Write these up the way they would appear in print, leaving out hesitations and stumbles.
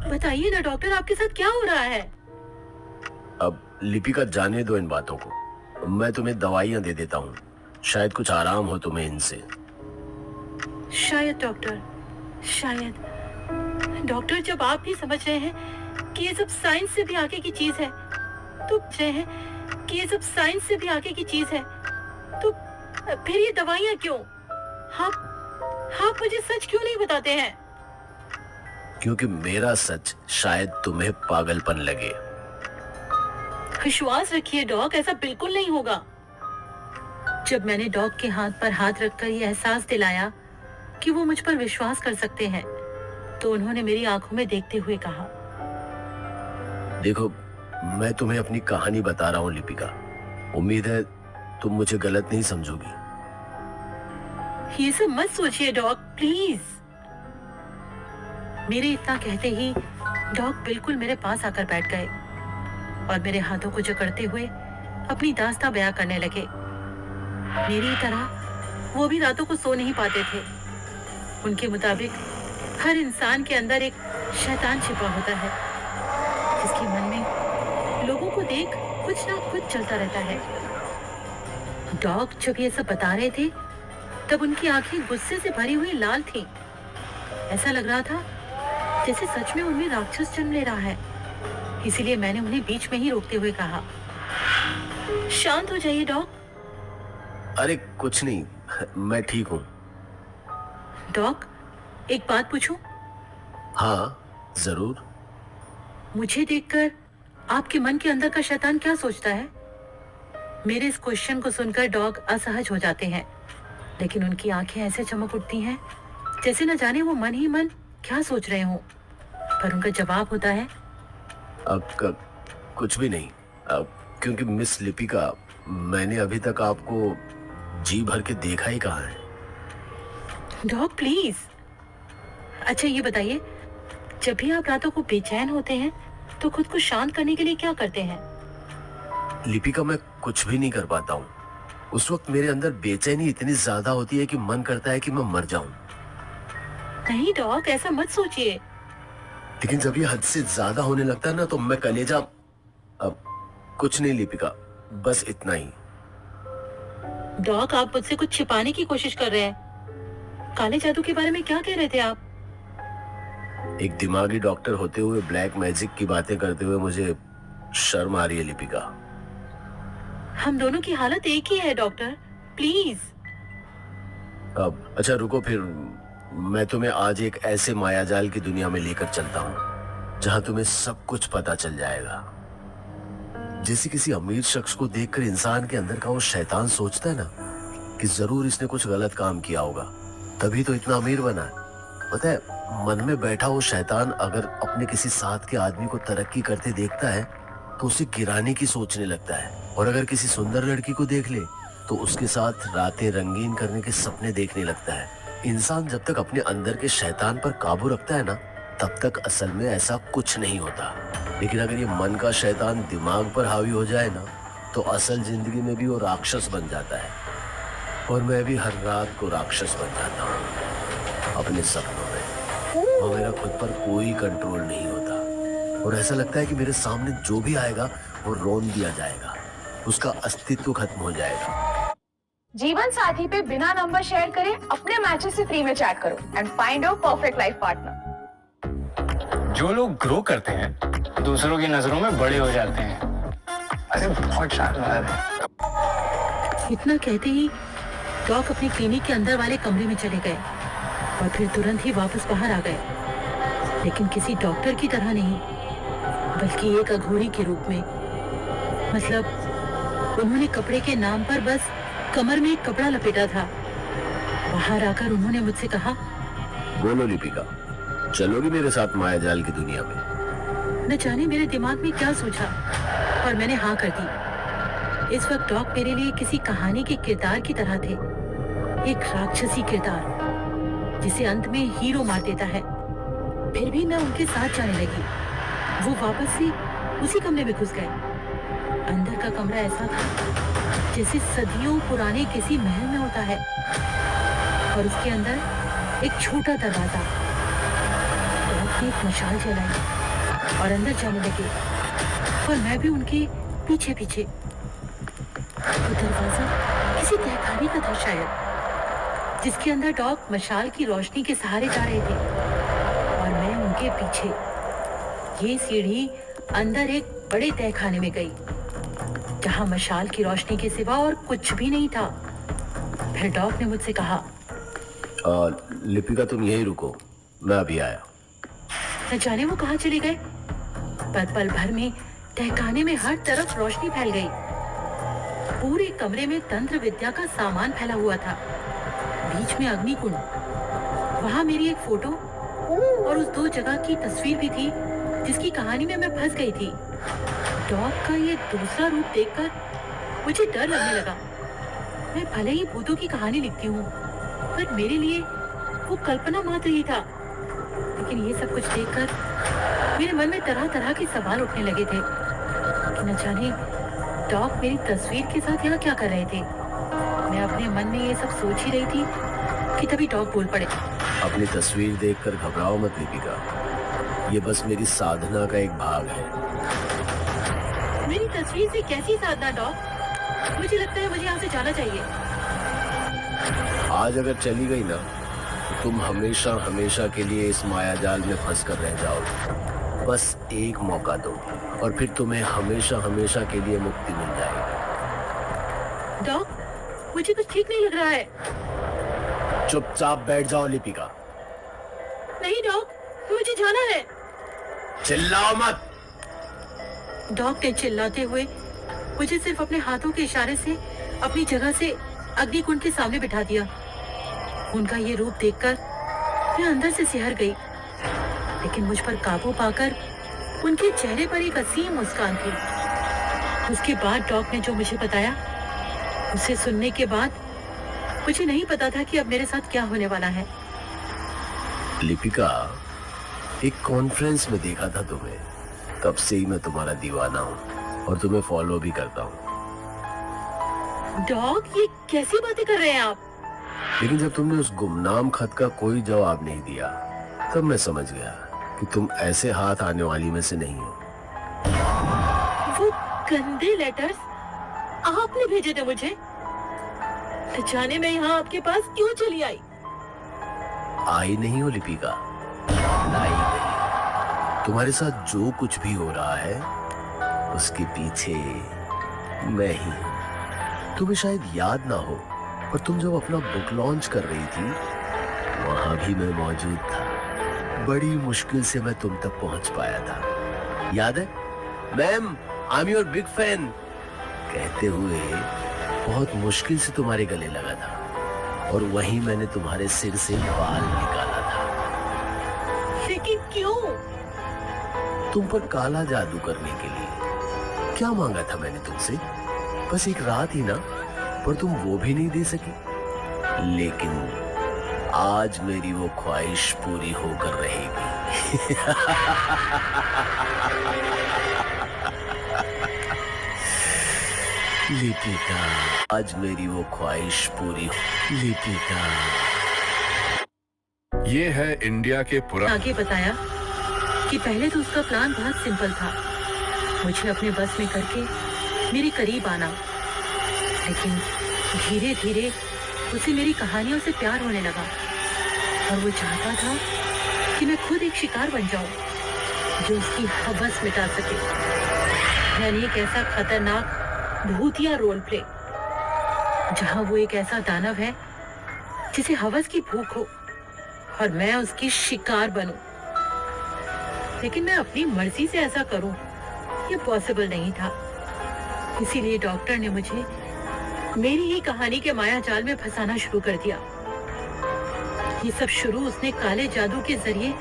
बताइए ना डॉक्टर, आपके साथ क्या हो रहा है? अब लिपिका, जाने दो इन बातों को। मैं तुम्हें दवाइयां दे देता हूँ, शायद कुछ आराम हो तुम्हें इनसे। शायद डॉक्टर, शायद। डॉक्टर, जब आप भी समझ रहे हैं कि ये सब साइंस से भी आगे की चीज है, तो तो फिर ये दवाइयाँ क्यों? आप मुझे सच क्यों नहीं बताते हैं? क्योंकि मेरा सच शायद तुम्हें पागलपन लगे। विश्वास रखिए डॉक, ऐसा बिल्कुल नहीं होगा। जब मैंने डॉक के हाथ पर हाथ रखकर ये एहसास दिलाया कि वो मुझ पर विश्वास कर सकते हैं, तो उन्होंने मेरी आंखों में देखते हुए कहा, देखो, मैं तुम्हें अपनी कहानी बता रहा हूँ लिपिका। उम्मीद है तुम मुझे गलत नहीं समझोगी। ये सब मत सोचिए डॉक, प्लीज। मेरे इतना कहते ही डॉक बिल्कुल मेरे पास आकर बैठ गए और मेरे हाथों को जकड़ते हुए अपनी दास्तां बयां करने लगे। मेरी तरह वो भी रातों को सो नहीं पाते थे। उनके मुताबिक हर इंसान के अंदर एक शैतान छिपा होता है, जिसके मन में लोगों को देख कुछ ना कुछ चलता रहता है। डॉग जब ये सब बता रहे थे, तब उनकी आंखें गुस्से से भरी हुई लाल थीं। ऐसा लग रहा था जैसे सच में उनमें राक्षस जन्म ले रहा है। इसीलिए मैंने उन्हें बीच में ही रोकते हुए कहा, शांत हो जाइए डॉग। अरे कुछ नहीं, मैं ठीक हूँ। डॉग, एक बात पूछूं? हाँ जरूर। मुझे देखकर आपके मन के अंदर का शैतान क्या सोचता है? मेरे इस क्वेश्चन को सुनकर डॉग असहज हो जाते हैं, लेकिन उनकी आंखें ऐसे चमक उठती हैं जैसे न जाने वो मन ही मन क्या सोच रहे हों। पर उनका जवाब होता है, अब कुछ भी नहीं। क्योंकि मिस लिपिका, मैंने अभी तक आपको जी भर के देखा ही कहाँ है। Dog please. अच्छा ये बताइए, जब भी आप रातों को बेचैन होते हैं तो खुद को शांत करने के लिए क्या करते हैं? लिपिका, मैं कुछ भी नहीं कर पाता हूँ। उस वक्त मेरे अंदर बेचैनी इतनी ज्यादा होती है कि मन करता है कि मैं मर जाऊं। नहीं डॉग, ऐसा मत सोचिए। लेकिन जब ये हद से ज्यादा होने लगता है ना, तो मैं कलेजा। अब कुछ नहीं लिपिका, बस इतना ही। डॉग, आप मुझसे कुछ छिपाने की कोशिश कर रहे हैं। काले जादू के बारे में क्या कह रहे थे आप? एक दिमागी डॉक्टर होते हुए ब्लैक मैजिक की बातें करते हुए मुझे शर्म आ रही है लिपिका। हम दोनों की हालत एक ही है डॉक्टर, प्लीज। अब अच्छा रुको, फिर मैं तुम्हें आज एक ऐसे मायाजाल की दुनिया में लेकर चलता हूँ जहां तुम्हें सब कुछ पता चल जाएगा। जैसे किसी अमीर शख्स को देखकर इंसान के अंदर का वो शैतान सोचता है ना कि जरूर इसने कुछ गलत काम किया होगा, तभी तो इतना अमीर बना है। पता है, मन में बैठा वो शैतान अगर अपने किसी साथ के आदमी को तरक्की करते देखता है तो उसे गिराने की सोचने लगता है, और अगर किसी सुंदर लड़की को देख ले तो उसके साथ रातें रंगीन करने के सपने देखने लगता है। इंसान जब तक अपने अंदर के शैतान पर काबू रखता है ना, तब तक असल में ऐसा कुछ नहीं होता। लेकिन अगर ये मन का शैतान दिमाग पर हावी हो जाए ना, तो असल जिंदगी में भी वो राक्षस बन जाता है। और मैं भी हर रात को राक्षस बन जाता हूँ अपने सपनों में, और मेरा खुद पर कोई कंट्रोल नहीं होता। और ऐसा लगता है कि मेरे सामने जो भी आएगा वो रोन दिया जाएगा, उसका अस्तित्व खत्म हो जाएगा। जीवन साथी पे बिना नंबर शेयर करे अपने मैचेस से फ्री में चैट करो and find your perfect life partner. जो लोग ग्रो करते हैं दूसरों की नजरों में बड़े हो जाते हैं। अरे बहुत शानदार है। इतना कहते ही डॉग अपनी क्लिनिक के अंदर वाले कमरे में चले गए और फिर तुरंत ही वापस बाहर आ गए, लेकिन किसी डॉक्टर की तरह नहीं, बल्कि एक अघोरी के रूप में। मतलब उन्होंने कपड़े के नाम पर बस कमर में एक कपड़ा लपेटा था। बाहर आकर उन्होंने मुझसे कहा, बोलो लिपिका, चलोगी मेरे साथ मायाजाल की दुनिया में? न जाने मेरे दिमाग में क्या सोचा और मैंने हाँ कर दी। इस वक्त डॉग मेरे लिए किसी कहानी के किरदार की तरह थे, एक राक्षसी किरदार जिसे अंत में हीरो मार देता है। फिर भी मैं उनके साथ जाने लगी। वो वापस से उसी कमरे में घुस गए। अंदर का कमरा ऐसा था जैसे सदियों पुराने किसी महल में होता है, और उसके अंदर एक छोटा दरवाजा। उसने एक मशाल जलाई और अंदर जाने लगे और मैं भी उनके पीछे पीछे। वो दरवाजा किसी तहखाने का था शायद, जिसके अंदर डॉग मशाल की रोशनी के सहारे जा रहे थे और मैं उनके पीछे। ये सीढ़ी अंदर एक बड़े तहखाने में गई जहां मशाल की रोशनी के सिवा और कुछ भी नहीं था। फिर डॉग ने मुझसे कहा, लिपिका तुम यहीं रुको, मैं अभी आया। न जाने वो कहाँ चले गए, पर पल भर में तहखाने में हर तरफ रोशनी फैल गई। पूरे कमरे में तंत्र विद्या का सामान फैला हुआ था। बीच में अग्निकुंड, वहां मेरी एक फोटो और उस 2 जगह की तस्वीर भी थी जिसकी कहानी में मैं फंस गई थी। डॉग का ये दूसरा रूप देखकर मुझे डर लगने लगा। मैं भले ही भूतों की कहानी लिखती हूँ, पर मेरे लिए वो कल्पना मात्र ही था। लेकिन ये सब कुछ देखकर मेरे मन में तरह तरह के सवाल उठने लगे थे कि न जाने डॉग मेरी तस्वीर के साथ यहाँ क्या कर रहे थे। मैं अपने मन में ये सब सोच ही रही थी कि तभी डॉग बोल पड़े, अपनी तस्वीर देखकर घबराओ मत लिपिका, ये बस मेरी साधना का एक भाग है। मेरी तस्वीर से कैसी साधना डॉग? मुझे लगता है मुझे यहाँ से जाना चाहिए। आज अगर चली गई ना तो तुम हमेशा हमेशा के लिए इस मायाजाल में फंस कर रह जाओगे। बस एक मौका दो और फिर तुम्हें हमेशा हमेशा के लिए मुक्ति मिल जाएगी। डॉग, मुझे कुछ ठीक नहीं लग रहा है। चुपचाप बैठ जाओ लिपिका। नहीं डॉग, मुझे जाना है। चिल्लाओ मत। डॉग ने चिल्लाते हुए मुझे सिर्फ अपने हाथों के इशारे से अपनी जगह से अग्निकुंड के सामने बिठा दिया। उनका ये रूप देखकर मैं अंदर से सिहर गई, लेकिन मुझ पर काबू पाकर उनके चेहरे पर एक असीम मुस्कान थी। उसके बाद डॉग ने जो मुझे बताया, उसे सुनने के बाद मुझे नहीं पता था कि अब मेरे साथ क्या होने वाला है। लिपिका, एक कॉन्फ्रेंस में देखा था तुम्हें, तब से ही मैं तुम्हारा दीवाना हूँ और तुम्हें फॉलो भी करता हूँ। डॉग, ये कैसी बातें कर रहे हैं आप? लेकिन जब तुमने उस गुमनाम खत का कोई जवाब नहीं दिया, तब मैं समझ गया कि तुम ऐसे हाथ आने वाली में से नहीं हो। वो गंदे लेटर्स आपने भेजे थे मुझे? न जाने मैं यहाँ आपके पास क्यों चली आई? आई नहीं हो लिपिका, लाई गई। तुम्हारे साथ जो कुछ भी हो रहा है उसके पीछे मैं ही हूँ। तुम्हें शायद याद ना हो, पर तुम जब अपना बुक लॉन्च कर रही थी वहां भी मैं मौजूद था। बड़ी मुश्किल से मैं तुम तक पहुंच पाया था, याद है? Ma'am, I am your big fan कहते हुए बहुत मुश्किल से तुम्हारे गले लगा था और वहीं मैंने तुम्हारे सिर से बाल निकाला था। लेकिन क्यों? तुम पर काला जादू करने के लिए। क्या मांगा था मैंने तुमसे? बस एक रात ही ना, पर तुम वो भी नहीं दे सकी। लेकिन आज मेरी वो ख्वाहिश पूरी होकर रहेगी। लिपिका, आज मेरी वो ख्वाहिश पूरी हो। लिपिका। ये है इंडिया के आगे बताया कि पहले तो उसका प्लान बहुत सिंपल था, मुझे अपने बस में करके मेरे करीब आना। लेकिन धीरे धीरे उसे मेरी कहानियों से प्यार होने लगा और वो चाहता था कि मैं खुद एक शिकार बन जाऊं जो उसकी हवस मिटा सके। यानी एक ऐसा खतरनाक भूतिया रोल प्ले जहां वो एक ऐसा दानव है जिसे हवस की भूख हो और मैं उसकी शिकार बनूं। लेकिन मैं अपनी मर्जी से ऐसा करूं, ये पॉसिबल नहीं था। इसीलिए डॉक्टर ने मुझे मेरी ही कहानी के माया जाल में फंसाना शुरू कर दिया। ये सब शुरू उसने काले जादू के जरिए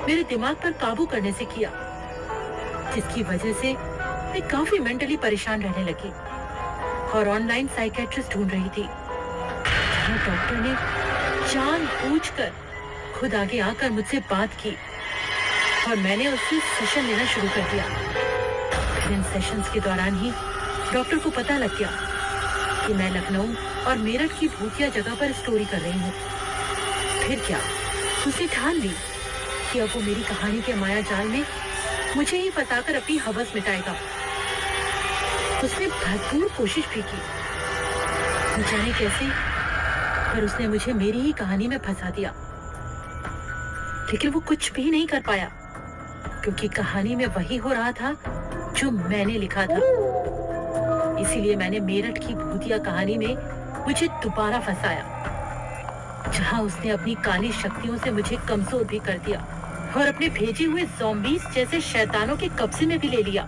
मेरे दिमाग पर काबू करने से किया, जिसकी वजह से मैं काफी मेंटली परेशान रहने लगी और ऑनलाइन साइकेट्रिस्ट ढूंढ रही थी। जहां डॉक्टर ने जानबूझकर खुद आगे आकर मुझसे बात की और मैंने उससे सेशन लेना शुरू कर दिया। इन सेशंस के दौरान ही डॉक्टर को पता लग गया कि मैं लखनऊ और मेरठ की भूतिया जगह पर स्टोरी कर रही हूँ। फिर क्या, उसने ठान ली कि अब वो मेरी कहानी के माया जाल में मुझे ही फंसाकर अपनी हवस मिटाएगा। उसने भरपूर कोशिश भी की, न जाने कैसे, पर उसने मुझे मेरी ही कहानी में फंसा दिया। लेकिन वो कुछ भी नहीं कर पाया, क्योंकि कहानी में वही हो रहा था जो मैंने लिखा था। इसीलिए मैंने मेरठ की भूतिया कहानी में मुझे दोबारा फंसाया, जहां उसने अपनी काली शक्तियों से मुझे कमजोर भी कर दिया और अपने भेजे हुए ज़ॉम्बीज़ जैसे शैतानों के कब्जे में भी ले लिया।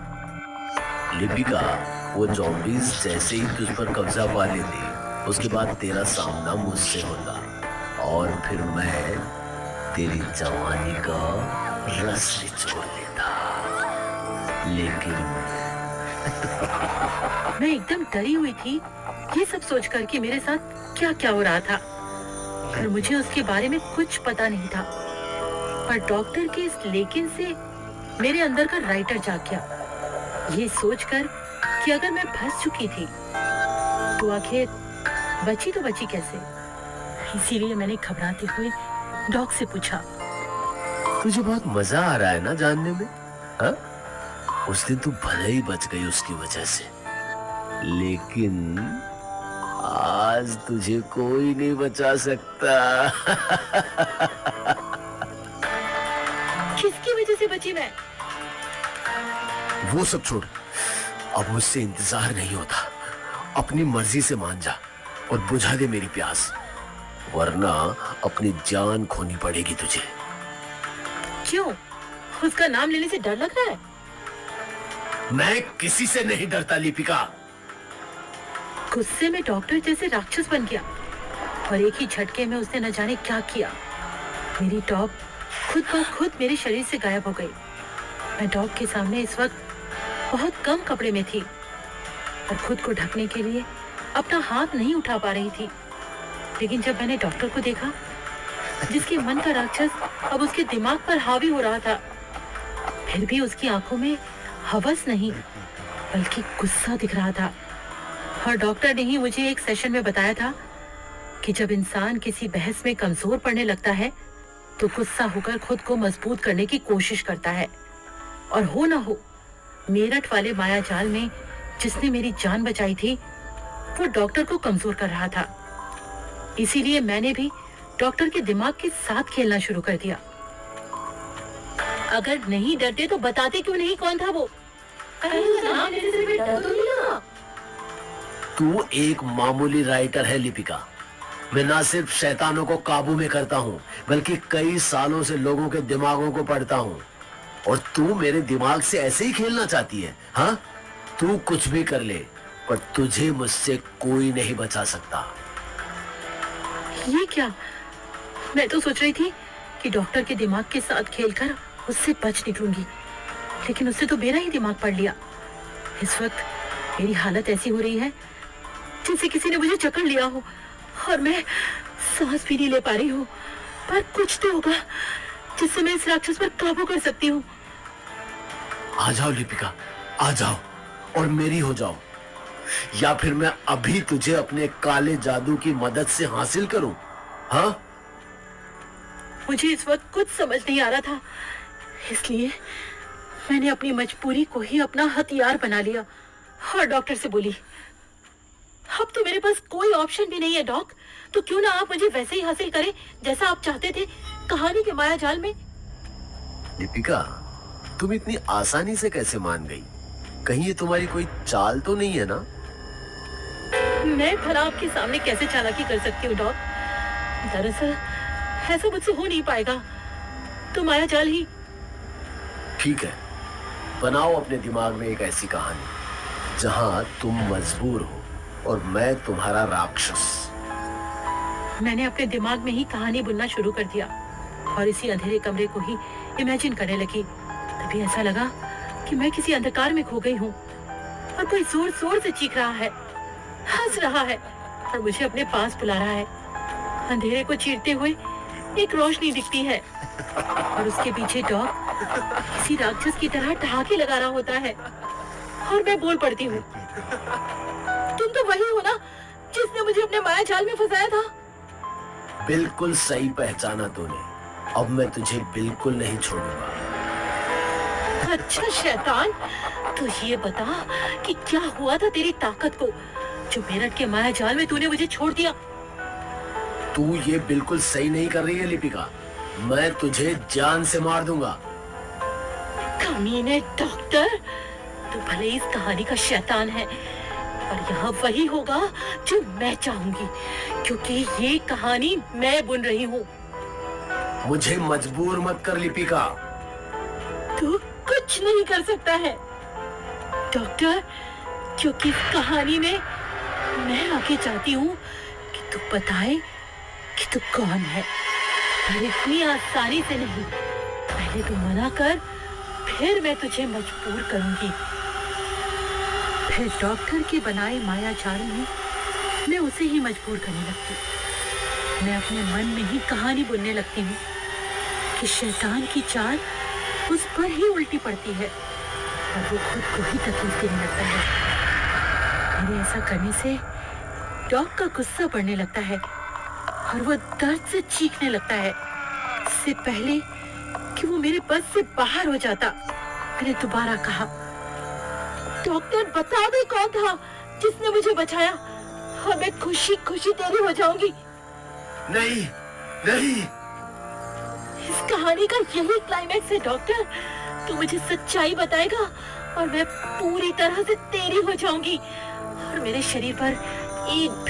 लिपिका, वो ज़ॉम्बीज़ जैसे ही तुझ पर कब्जा पा लेते, उसके बाद तेरा सामना मुझसे होता और फिर मैं तेरी जवानी का रस निचोड़ लेता। लेकिन मैं एकदम डरी हुई थी, ये सब सोचकर कि मेरे साथ क्या क्या हो रहा था, और मुझे उसके बारे में कुछ पता नहीं था। पर डॉक्टर के इस लेकिन से मेरे अंदर का राइटर जाग गया, ये सोचकर कि अगर मैं फंस चुकी थी तो आखिर बची तो बची कैसे। इसीलिए मैंने घबराते हुए डॉग से पूछा, तुझे बहुत मजा आ रहा है ना जानने में? हा? उस दिन तू भले ही बच गई उसकी वजह से, लेकिन आज तुझे कोई नहीं बचा सकता। किसकी वजह से बची मैं? वो सब छोड़, अब मुझसे इंतजार नहीं होता। अपनी मर्जी से मान जा और बुझा दे मेरी प्यास, वरना अपनी जान खोनी पड़ेगी तुझे। क्यों? उसका नाम लेने से डर लग रहा है? मैं किसी से नहीं डरता लिपिका। गुस्से में डॉक्टर जैसे राक्षस बन गया और एक ही झटके में उसने न जाने क्या किया। मेरी टॉप खुद ब खुद मेरे शरीर से गायब हो गई। मैं डॉग के सामने इस वक्त बहुत कम कपड़े में थी और खुद को ढकने के लिए अपना हाथ नहीं उठा पा रही थी। लेकिन जब मैंने डॉक्टर को देखा, जिसके मन का राक्षस अब उसके दिमाग पर हावी हो रहा था, फिर भी उसकी आंखों में हवस नहीं बल्कि गुस्सा दिख रहा था। और डॉक्टर ने ही मुझे एक सेशन में बताया था कि जब इंसान किसी बहस में कमजोर पड़ने लगता है तो गुस्सा होकर खुद को मजबूत करने की कोशिश करता है, और हो ना हो मेरठ वाले माया जाल में जिसने मेरी जान बचाई थी वो डॉक्टर को कमजोर कर रहा था। इसीलिए मैंने भी डॉक्टर के दिमाग के साथ खेलना शुरू कर दिया। अगर नहीं डरते तो बताते क्यों नहीं कौन था वो? नाम लेने से भी डर तो नहीं लगा? तू एक मामूली राइटर है लिपिका। मैं ना सिर्फ शैतानों को काबू में करता हूँ, बल्कि कई सालों से लोगों के दिमागों को पढ़ता हूँ। और तू मेरे दिमाग से ऐसे ही खेलना चाहती है? हाँ, तू कुछ भी कर ले, पर तुझे मुझसे कोई नहीं बचा सकता। ये क्या? मैं तो सोच रही थी कि डॉक्टर के दिमाग के साथ खेलकर उससे बच निकलूंगी, लेकिन उससे तो मेरा ही दिमाग पढ़ लिया। इस वक्त मेरी हालत ऐसी हो रही है जैसे किसी ने मुझे जकड़ लिया हो और मैं सांस भी नहीं ले पा रही हूँ। पर कुछ तो होगा जिससे मैं इस राक्षस पर काबू कर सकती हूँ। आ जाओ लिपिका, आ जाओ और मेरी हो जाओ, या फिर मैं अभी तुझे अपने काले जादू की मदद से हासिल करूं। हाँ, मुझे इस वक्त कुछ समझ नहीं आ रहा था, इसलिए मैंने अपनी मजबूरी को ही अपना हथियार बना लिया और डॉक्टर से बोली, अब तो मेरे पास कोई ऑप्शन भी नहीं है डॉक, तो क्यों ना आप मुझे वैसे ही हासिल करें जैसा आप चाहते थे कहानी के माया जाल में। लिपिका, तुम इतनी आसानी से कैसे मान गई? कहीं ये तुम्हारी कोई चाल तो नहीं है ना? मैं भला आपके सामने कैसे चालाकी कर सकती हूँ डॉक? दरअसल ऐसा मुझसे हो नहीं पाएगा, तो माया जाल ही। ठीक है, बनाओ अपने दिमाग में एक ऐसी कहानी जहां तुम मजबूर हो और मैं तुम्हारा राक्षस। मैंने अपने दिमाग में ही कहानी बुनना शुरू कर दिया और इसी अंधेरे कमरे को ही इमेजिन करने लगी। तभी ऐसा लगा कि मैं किसी अंधकार में खो गई हूँ और कोई जोर जोर से चीख रहा है, हंस रहा है और मुझे अपने पास बुला रहा है। अंधेरे को चीरते हुए एक रोशनी दिखती है और उसके पीछे डॉग किसी राक्षस की तरह ठहाके लगा रहा होता है और मैं बोल पड़ती हूँ, तुम तो वही हो ना जिसने मुझे अपने माया जाल में फंसाया था? बिल्कुल सही पहचाना तूने। अब मैं तुझे बिल्कुल नहीं छोड़ूंगा। अच्छा शैतान, तो ये बता कि क्या हुआ था तेरी ताकत को जो मेरठ के माया जाल में तूने मुझे छोड़ दिया। तू ये बिल्कुल सही नहीं कर रही है लिपिका। मैं तुझे जान से मार दूंगा। कमीने डॉक्टर, तू भले इस कहानी का शैतान है, पर यहाँ वही होगा जो मैं चाहूंगी, क्योंकि ये कहानी मैं बुन रही हूँ। मुझे मजबूर मत कर लिपिका। तू कुछ नहीं कर सकता है डॉक्टर, क्योंकि इस कहानी में मैं आगे चाहती हूँ कि तू बताए कि तू कौन है, पर इतनी आसानी से नहीं। पहले तू मना कर, फिर मैं तुझे मजबूर करूंगी। फिर डॉक्टर के बनाए माया जाल में मैं उसे ही मजबूर करने लगती। मैं अपने मन में ही कहानी बुनने लगती हूँ कि शैतान की चाल उस पर ही उल्टी पड़ती है और वो खुद को ही तकलीफ देने लगता है। मेरे ऐसा करने से डॉग का गुस्सा बढ़ने लगता है और वो दर्द से चीखने लगता है। इससे पहले कि वो मेरे बस से बाहर हो जाता, मैंने दोबारा कहा, डॉक्टर बता दे कौन था जिसने मुझे बचाया, और मैं खुशी खुशी तेरी हो जाऊंगी। नहीं नहीं, इस कहानी का यही क्लाइमैक्स है डॉक्टर। तू मुझे सच्चाई बताएगा और मैं पूरी तरह से तेरी हो जाऊंगी और मेरे शरीर पर एक भी